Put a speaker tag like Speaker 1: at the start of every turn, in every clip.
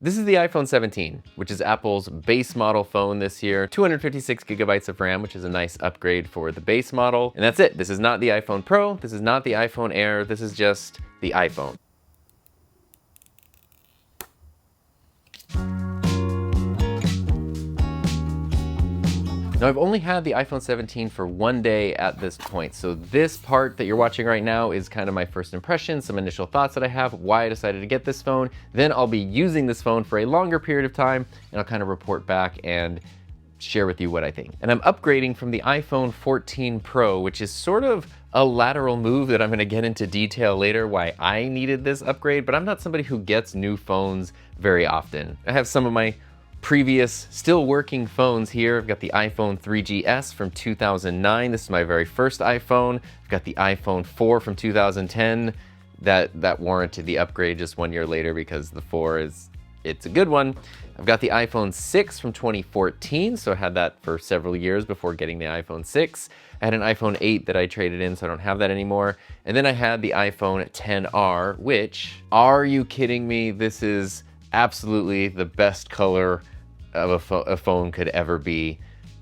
Speaker 1: This is the iPhone 17, which is Apple's base model phone this year. 256 gigabytes of RAM, which is a nice upgrade for the base model. And that's it. This is not the iPhone Pro. This is not the iPhone Air. This is just the iPhone. Now, I've only had the iPhone 17 for one day at this point, so this part that you're watching right now is kind of my first impression, some initial thoughts that I have, why I decided to get this phone. Then I'll be using this phone for a longer period of time, and I'll kind of report back and share with you what I think. And I'm upgrading from the iPhone 14 Pro, which is sort of a lateral move that I'm gonna get into detail later why I needed this upgrade, but I'm not somebody who gets new phones very often. I have some of my previous still working phones here. I've got the iPhone 3GS from 2009. This is my very first iPhone. I've got the iPhone 4 from 2010 that warranted the upgrade just 1 year later because the 4 it's a good one. I've got the iPhone 6 from 2014, so I had that for several years before getting the iPhone 6. I had an iPhone 8 that I traded in, so I don't have that anymore. And then I had the iPhone XR, which, are you kidding me? This is absolutely the best color of a phone could ever be.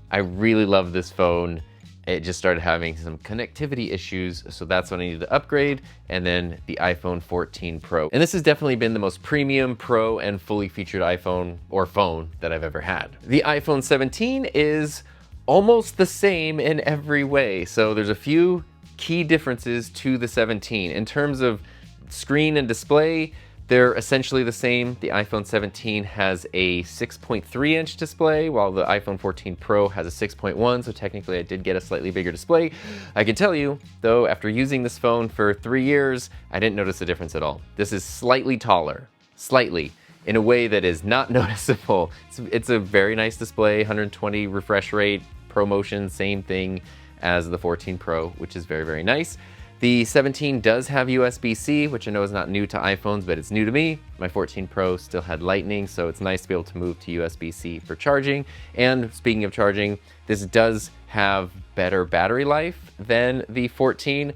Speaker 1: I really love this phone. It just started having some connectivity issues, so that's when I needed to upgrade, and then the iPhone 14 Pro. And this has definitely been the most premium, pro, and fully featured iPhone or phone that I've ever had. The iPhone 17 is almost the same in every way, so there's a few key differences to the 17. In terms of screen and display, they're essentially the same. The iPhone 17 has a 6.3-inch display, while the iPhone 14 Pro has a 6.1, so technically I did get a slightly bigger display. I can tell you, though, after using this phone for 3 years, I didn't notice a difference at all. This is slightly taller, slightly, in a way that is not noticeable. It's a very nice display, 120 refresh rate, ProMotion, same thing as the 14 Pro, which is very, very nice. The 17 does have USB-C, which I know is not new to iPhones, but it's new to me. My 14 Pro still had Lightning, so it's nice to be able to move to USB-C for charging. And speaking of charging, this does have better battery life than the 14.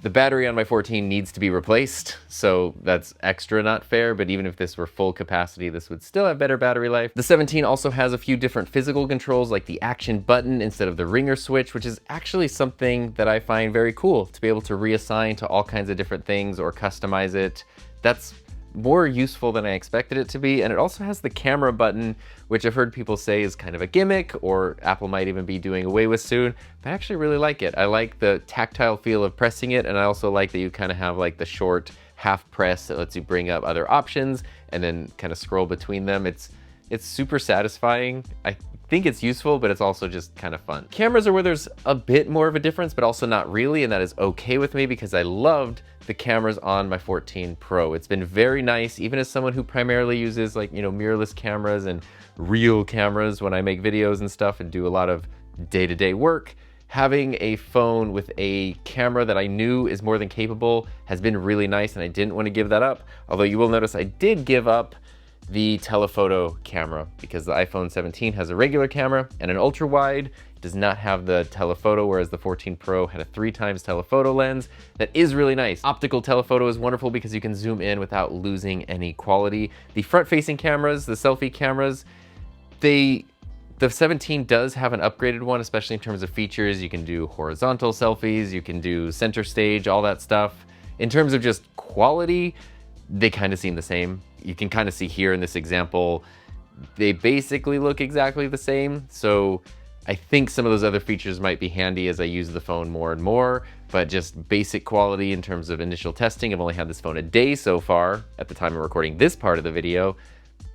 Speaker 1: The battery on my 14 needs to be replaced, so that's extra not fair, but even if this were full capacity, this would still have better battery life. The 17 also has a few different physical controls, like the action button instead of the ringer switch, which is actually something that I find very cool, to be able to reassign to all kinds of different things or customize it. That's more useful than I expected it to be. And it also has the camera button, which I've heard people say is kind of a gimmick, or Apple might even be doing away with soon, but I actually really like it. I like the tactile feel of pressing it, and I also like that you kind of have like the short half press that lets you bring up other options and then kind of scroll between them. It's super satisfying. I think it's useful, but it's also just kind of fun. Cameras are where there's a bit more of a difference, but also not really, and that is okay with me because I loved the cameras on my 14 Pro. It's been very nice, even as someone who primarily uses like, mirrorless cameras and real cameras when I make videos and stuff and do a lot of day-to-day work. Having a phone with a camera that I knew is more than capable has been really nice, and I didn't want to give that up. Although you will notice I did give up the telephoto camera because the iPhone 17 has a regular camera and an ultra wide. It does not have the telephoto, whereas the 14 Pro had a 3x telephoto lens. That is really nice. Optical telephoto is wonderful because you can zoom in without losing any quality. The front-facing cameras, the selfie cameras, the 17 does have an upgraded one, especially in terms of features. You can do horizontal selfies, you can do center stage, all that stuff. In terms of just quality, they kind of seem the same. You can kind of see here in this example, they basically look exactly the same. So I think some of those other features might be handy as I use the phone more and more, but just basic quality in terms of initial testing, I've only had this phone a day so far at the time of recording this part of the video,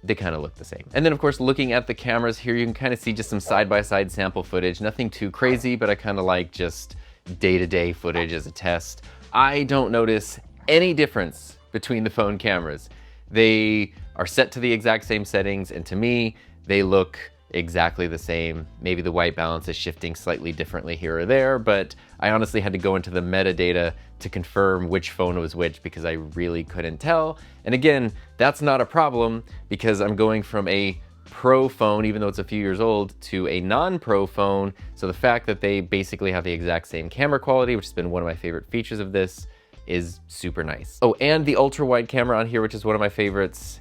Speaker 1: they kind of look the same. And then of course, looking at the cameras here, you can kind of see just some side-by-side sample footage, nothing too crazy, but I kind of like just day-to-day footage as a test. I don't notice any difference between the phone cameras. They are set to the exact same settings, and to me, they look exactly the same. Maybe the white balance is shifting slightly differently here or there, but I honestly had to go into the metadata to confirm which phone was which because I really couldn't tell. And again, that's not a problem because I'm going from a Pro phone, even though it's a few years old, to a non-Pro phone. So the fact that they basically have the exact same camera quality, which has been one of my favorite features of this, is super nice. Oh, and the ultra wide camera on here, which is one of my favorites,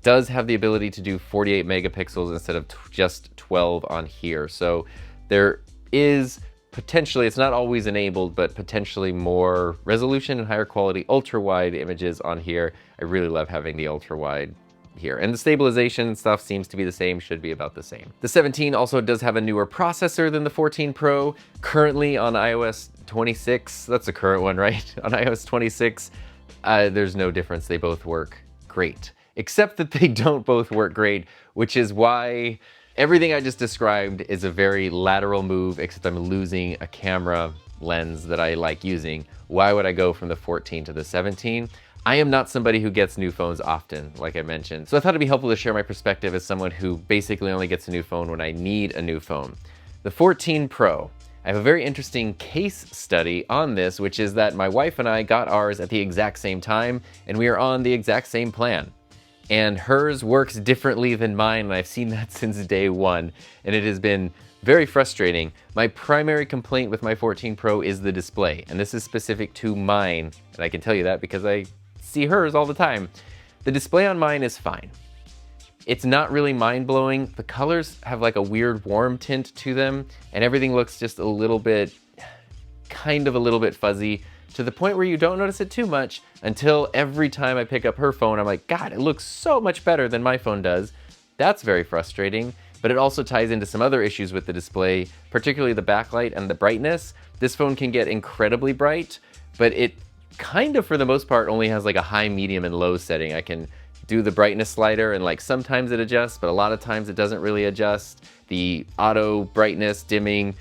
Speaker 1: does have the ability to do 48 megapixels instead of just 12 on here. So there is potentially, it's not always enabled, but potentially more resolution and higher quality ultra wide images on here. I really love having the ultra wide here. And the stabilization stuff seems to be the same, should be about the same. The 17 also does have a newer processor than the 14 Pro. Currently on iOS 26, that's the current one, right? On iOS 26, there's no difference. They both work great, except that they don't both work great, which is why everything I just described is a very lateral move, except I'm losing a camera lens that I like using. Why would I go from the 14 to the 17? I am not somebody who gets new phones often, like I mentioned. So I thought it'd be helpful to share my perspective as someone who basically only gets a new phone when I need a new phone. The 14 Pro, I have a very interesting case study on this, which is that my wife and I got ours at the exact same time, and we are on the exact same plan. And hers works differently than mine, and I've seen that since day one, and it has been very frustrating. My primary complaint with my 14 Pro is the display, and this is specific to mine, and I can tell you that because I see hers all the time. The display on mine is fine. It's not really mind-blowing. The colors have like a weird warm tint to them, and everything looks just a little bit, kind of a little bit fuzzy, to the point where you don't notice it too much until every time I pick up her phone, I'm like, God, it looks so much better than my phone does. That's very frustrating, but it also ties into some other issues with the display, particularly the backlight and the brightness. This phone can get incredibly bright, but it kind of, for the most part, only has like a high, medium, and low setting. I can do the brightness slider, and like sometimes it adjusts, but a lot of times it doesn't really adjust. The auto brightness dimming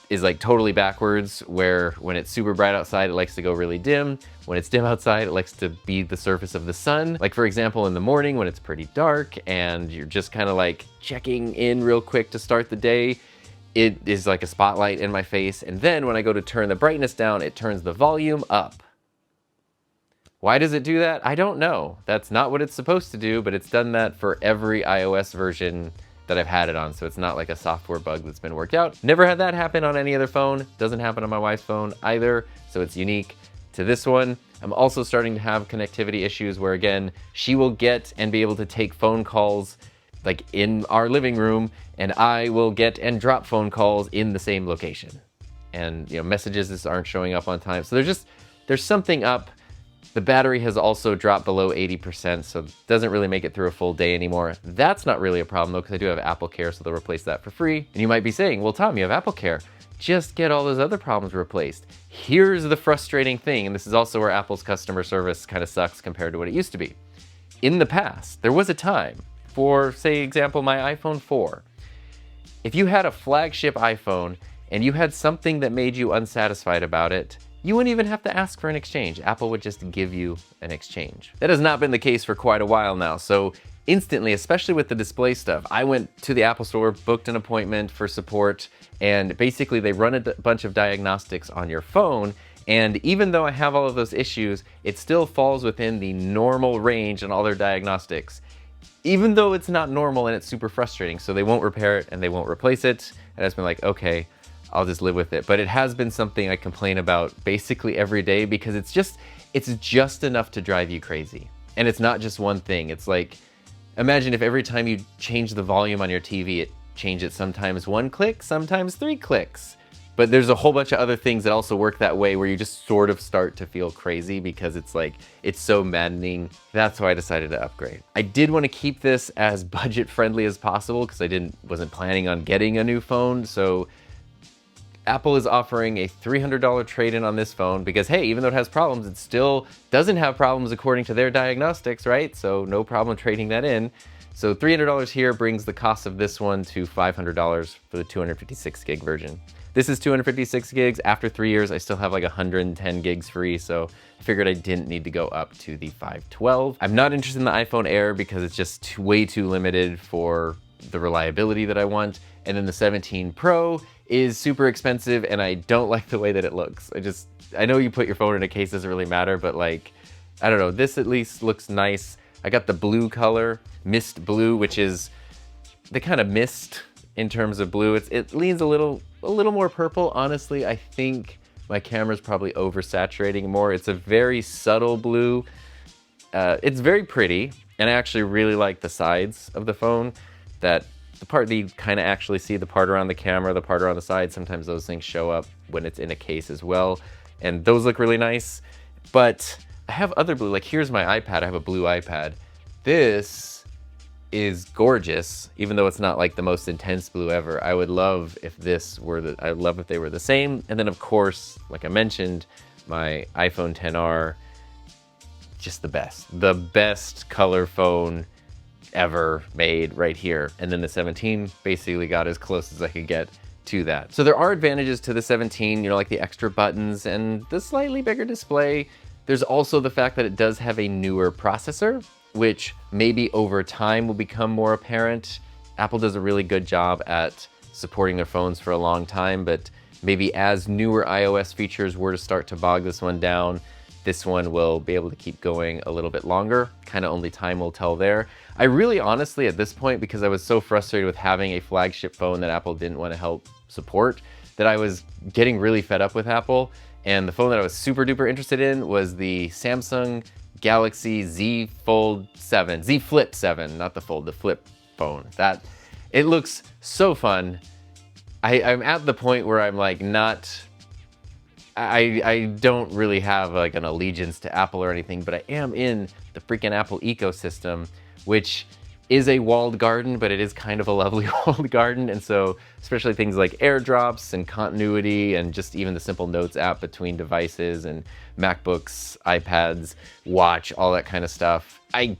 Speaker 1: is like totally backwards, where when it's super bright outside, it likes to go really dim. When it's dim outside, it likes to be the surface of the sun. Like for example, in the morning when it's pretty dark and you're just kind of like checking in real quick to start the day, it is like a spotlight in my face. And then when I go to turn the brightness down, it turns the volume up. Why does it do that? I don't know. That's not what it's supposed to do, but it's done that for every iOS version that I've had it on, so it's not like a software bug that's been worked out. Never had that happen on any other phone. Doesn't happen on my wife's phone either, so it's unique to this one. I'm also starting to have connectivity issues where, again, she will get and be able to take phone calls like in our living room, and I will get and drop phone calls in the same location. And messages just aren't showing up on time. So there's something up. The battery has also dropped below 80%, so it doesn't really make it through a full day anymore. That's not really a problem though, because I do have Apple Care, so they'll replace that for free. And you might be saying, well, Tom, you have Apple Care. Just get all those other problems replaced. Here's the frustrating thing, and this is also where Apple's customer service kind of sucks compared to what it used to be. In the past, there was a time, for say example, my iPhone 4. If you had a flagship iPhone and you had something that made you unsatisfied about it, you wouldn't even have to ask for an exchange. Apple would just give you an exchange. That has not been the case for quite a while now. So instantly, especially with the display stuff, I went to the Apple Store, booked an appointment for support, and basically they run a bunch of diagnostics on your phone. And even though I have all of those issues, it still falls within the normal range in all their diagnostics, even though it's not normal and it's super frustrating. So they won't repair it and they won't replace it. And I've been like, okay, I'll just live with it. But it has been something I complain about basically every day because it's just enough to drive you crazy. And it's not just one thing. It's like, imagine if every time you change the volume on your TV, it changed it sometimes 1 click, sometimes 3 clicks. But there's a whole bunch of other things that also work that way where you just sort of start to feel crazy because it's like, it's so maddening. That's why I decided to upgrade. I did want to keep this as budget friendly as possible because I wasn't planning on getting a new phone. So Apple is offering a $300 trade-in on this phone because, hey, even though it has problems, it still doesn't have problems according to their diagnostics, right? So no problem trading that in. So $300 here brings the cost of this one to $500 for the 256 gig version. This is 256 gigs. After 3 years, I still have like 110 gigs free, so I figured I didn't need to go up to the 512. I'm not interested in the iPhone Air because it's just way too limited for the reliability that I want. And then the 17 Pro is super expensive and I don't like the way that it looks. I know you put your phone in a case, doesn't really matter, but like, I don't know, this at least looks nice. I got the blue color, mist blue, which is the kind of mist in terms of blue. It leans a little more purple. Honestly, I think my camera's probably oversaturating more. It's a very subtle blue. It's very pretty. And I actually really like the sides of the phone, that the part that you kind of actually see, the part around the camera, the part around the side, sometimes those things show up when it's in a case as well. And those look really nice. But I have other blue, like here's my iPad, I have a blue iPad. This is gorgeous, even though it's not like the most intense blue ever. I would love if I'd love if they were the same. And then of course, like I mentioned, my iPhone XR, just the best color phone ever made right here. And then the 17 basically got as close as I could get to that. So there are advantages to the 17, you know, like the extra buttons and the slightly bigger display. There's also the fact that it does have a newer processor, which maybe over time will become more apparent. Apple does a really good job at supporting their phones for a long time, but maybe as newer iOS features were to start to bog this one down, this one will be able to keep going a little bit longer. Kind of only time will tell there. I really honestly at this point, because I was so frustrated with having a flagship phone that Apple didn't want to help support, that I was getting really fed up with Apple. And the phone that I was super duper interested in was the Samsung Galaxy Z Fold 7, Z Flip 7, not the Fold, the Flip phone. It looks so fun. I'm at the point where I'm like I don't really have like an allegiance to Apple or anything, but I am in the freaking Apple ecosystem, which is a walled garden, but it is kind of a lovely walled garden. And so especially things like AirDrops and continuity and just even the simple Notes app between devices and MacBooks, iPads, watch, all that kind of stuff. I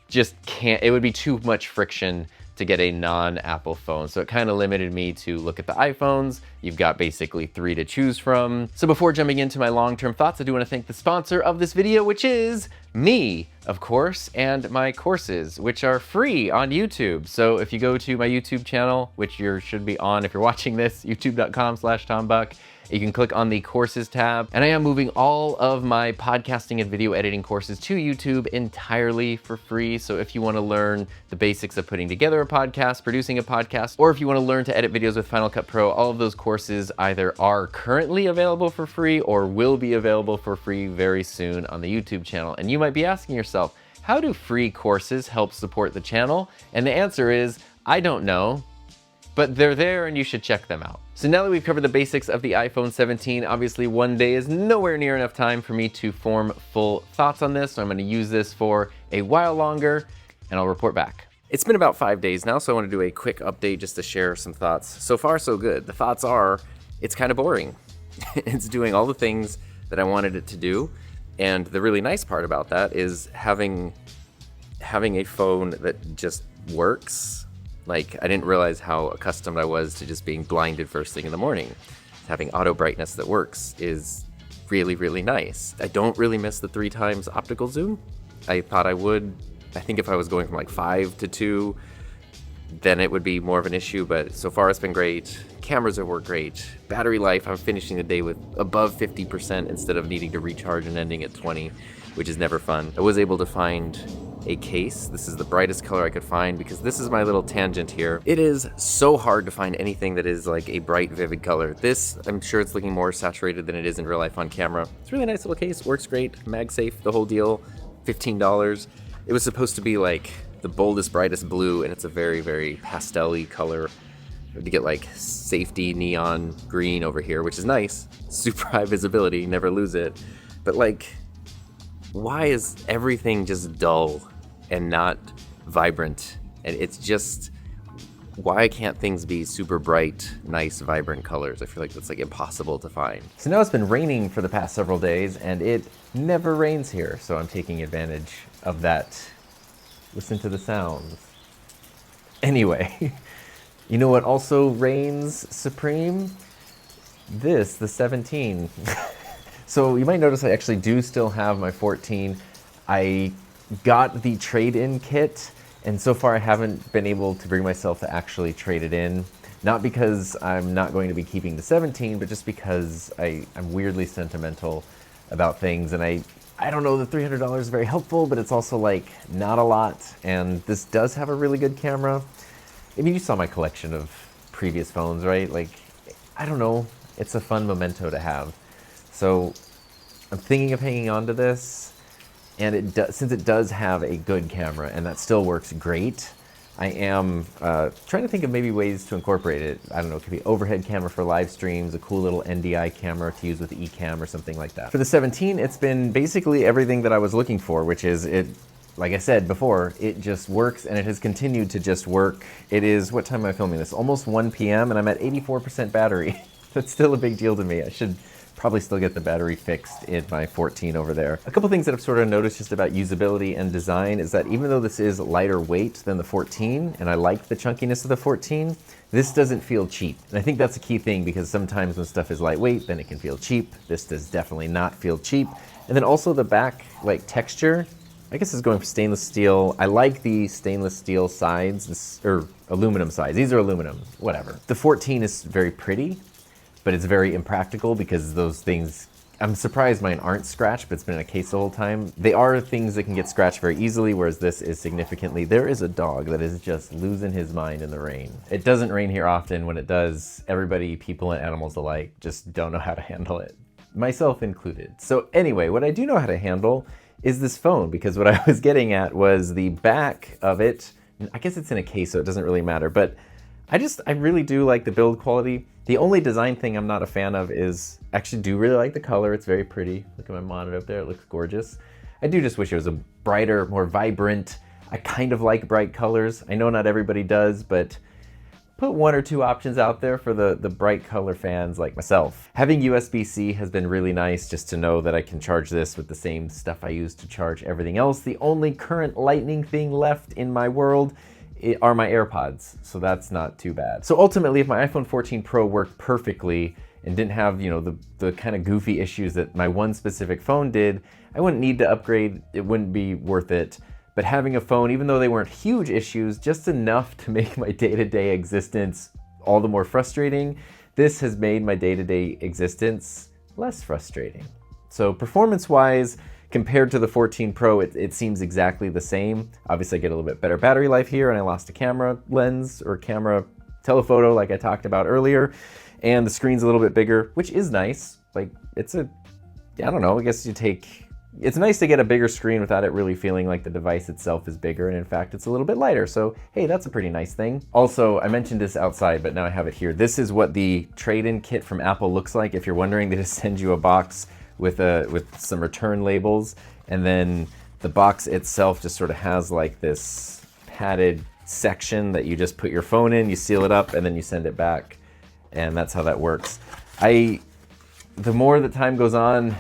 Speaker 1: just can't, it would be too much friction to get a non-Apple phone. So it kind of limited me to look at the iPhones. You've got basically 3 to choose from. So before jumping into my long-term thoughts, I do want to thank the sponsor of this video, which is me, of course, and my courses, which are free on YouTube. So if you go to my YouTube channel, which you should be on if you're watching this, youtube.com/TomBuck, you can click on the courses tab. And I am moving all of my podcasting and video editing courses to YouTube entirely for free. So if you want to learn the basics of putting together a podcast, producing a podcast, or if you want to learn to edit videos with Final Cut Pro, all of those courses either are currently available for free or will be available for free very soon on the YouTube channel. And you might be asking yourself, how do free courses help support the channel? And the answer is, I don't know, but they're there and you should check them out. So now that we've covered the basics of the iPhone 17, obviously one day is nowhere near enough time for me to form full thoughts on this. So I'm gonna use this for a while longer and I'll report back. It's been about 5 days now, so I wanna do a quick update just to share some thoughts. So far, so good. The thoughts are, it's kind of boring. It's doing all the things that I wanted it to do. And the really nice part about that is having a phone that just works. Like, I didn't realize how accustomed I was to just being blinded first thing in the morning. Having auto brightness that works is really, really nice. I don't really miss the 3x optical zoom. I thought I would. I think if I was going from like 5 to 2, then it would be more of an issue, but so far it's been great. Cameras have worked great. Battery life, I'm finishing the day with above 50% instead of needing to recharge and ending at 20, which is never fun. I was able to find a case. This is the brightest color I could find because this is my little tangent here. It is so hard to find anything that is like a bright, vivid color. This, I'm sure it's looking more saturated than it is in real life on camera. It's a really nice little case, works great, MagSafe, the whole deal, $15. It was supposed to be like the boldest, brightest blue, and it's a very, very pastel-y color. I had to get like safety neon green over here, which is nice. Super high visibility, never lose it. But like, why is everything just dull and not vibrant? And it's just, why can't things be super bright, nice, vibrant colors? I feel like that's like impossible to find. So now it's been raining for the past several days and it never rains here. So I'm taking advantage of that. Listen to the sounds. Anyway, you know what also reigns supreme? The 17. So you might notice I actually do still have my 14. I got the trade-in kit, and so far I haven't been able to bring myself to actually trade it in. Not because I'm not going to be keeping the 17, but just because I'm weirdly sentimental about things, and I don't know, the $300 is very helpful, but it's also like not a lot, and this does have a really good camera. I mean, you saw my collection of previous phones, right? Like, I don't know, it's a fun memento to have. So I'm thinking of hanging on to this. And since it does have a good camera and that still works great, I am trying to think of maybe ways to incorporate it. I don't know, it could be overhead camera for live streams, a cool little NDI camera to use with eCam or something like that. For the 17, it's been basically everything that I was looking for, which is like I said before, it just works and it has continued to just work. It is, what time am I filming this? Almost 1 p.m. and I'm at 84% battery. That's still a big deal to me. I should probably still get the battery fixed in my 14 over there. A couple things that I've sort of noticed just about usability and design is that even though this is lighter weight than the 14, and I like the chunkiness of the 14, this doesn't feel cheap. And I think that's a key thing because sometimes when stuff is lightweight, then it can feel cheap. This does definitely not feel cheap. And then also the back like texture, I guess it's going for stainless steel. I like the stainless steel sides, or aluminum sides. These are aluminum, whatever. The 14 is very pretty, but it's very impractical because those things, I'm surprised mine aren't scratched, but it's been in a case the whole time. They are things that can get scratched very easily, whereas this is significantly, there is a dog that is just losing his mind in the rain. It doesn't rain here often. When it does, everybody, people and animals alike, just don't know how to handle it, myself included. So anyway, what I do know how to handle is this phone, because what I was getting at was the back of it. I guess it's in a case, so it doesn't really matter, but I really do like the build quality. The only design thing I'm not a fan of is, actually do really like the color. It's very pretty. Look at my monitor up there, it looks gorgeous. I do just wish it was a brighter, more vibrant. I kind of like bright colors. I know not everybody does, but put 1 or 2 options out there for the bright color fans like myself. Having USB-C has been really nice, just to know that I can charge this with the same stuff I use to charge everything else. The only current lightning thing left in my world are my AirPods, so that's not too bad. So ultimately, if my iPhone 14 Pro worked perfectly and didn't have, you know, the kind of goofy issues that my one specific phone did, I wouldn't need to upgrade. It wouldn't be worth it. But having a phone, even though they weren't huge issues, just enough to make my day-to-day existence all the more frustrating, this has made my day-to-day existence less frustrating. So performance-wise, compared to the 14 Pro, it seems exactly the same. Obviously, I get a little bit better battery life here, and I lost a camera lens or camera telephoto like I talked about earlier. And the screen's a little bit bigger, which is nice. Like, I don't know, I guess it's nice to get a bigger screen without it really feeling like the device itself is bigger, and in fact, it's a little bit lighter, so hey, that's a pretty nice thing. Also, I mentioned this outside, but now I have it here. This is what the trade-in kit from Apple looks like. If you're wondering, they just send you a box with some return labels, and then the box itself just sort of has like this padded section that you just put your phone in, you seal it up, and then you send it back, and that's how that works. The more the time goes on,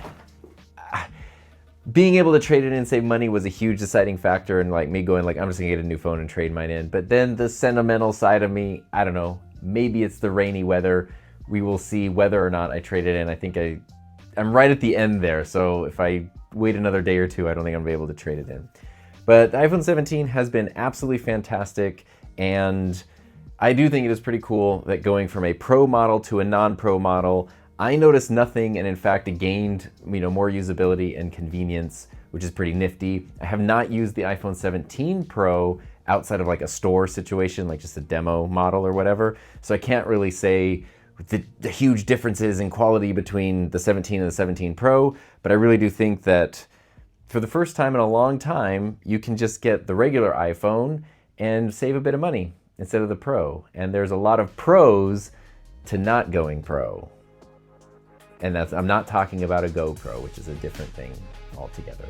Speaker 1: being able to trade it in and save money was a huge deciding factor, and like me going like, I'm just gonna get a new phone and trade mine in. But then the sentimental side of me, I don't know, maybe it's the rainy weather. We will see whether or not I trade it in. I think I'm right at the end there, so if I wait another day or two, I don't think I'm gonna be able to trade it in. But the iPhone 17 has been absolutely fantastic, and I do think it is pretty cool that going from a Pro model to a non-Pro model, I noticed nothing, and in fact, it gained, you know, more usability and convenience, which is pretty nifty. I have not used the iPhone 17 Pro outside of like a store situation, like just a demo model or whatever, so I can't really say the huge differences in quality between the 17 and the 17 Pro, but I really do think that for the first time in a long time, you can just get the regular iPhone and save a bit of money instead of the Pro. And there's a lot of pros to not going Pro. And I'm not talking about a GoPro, which is a different thing altogether.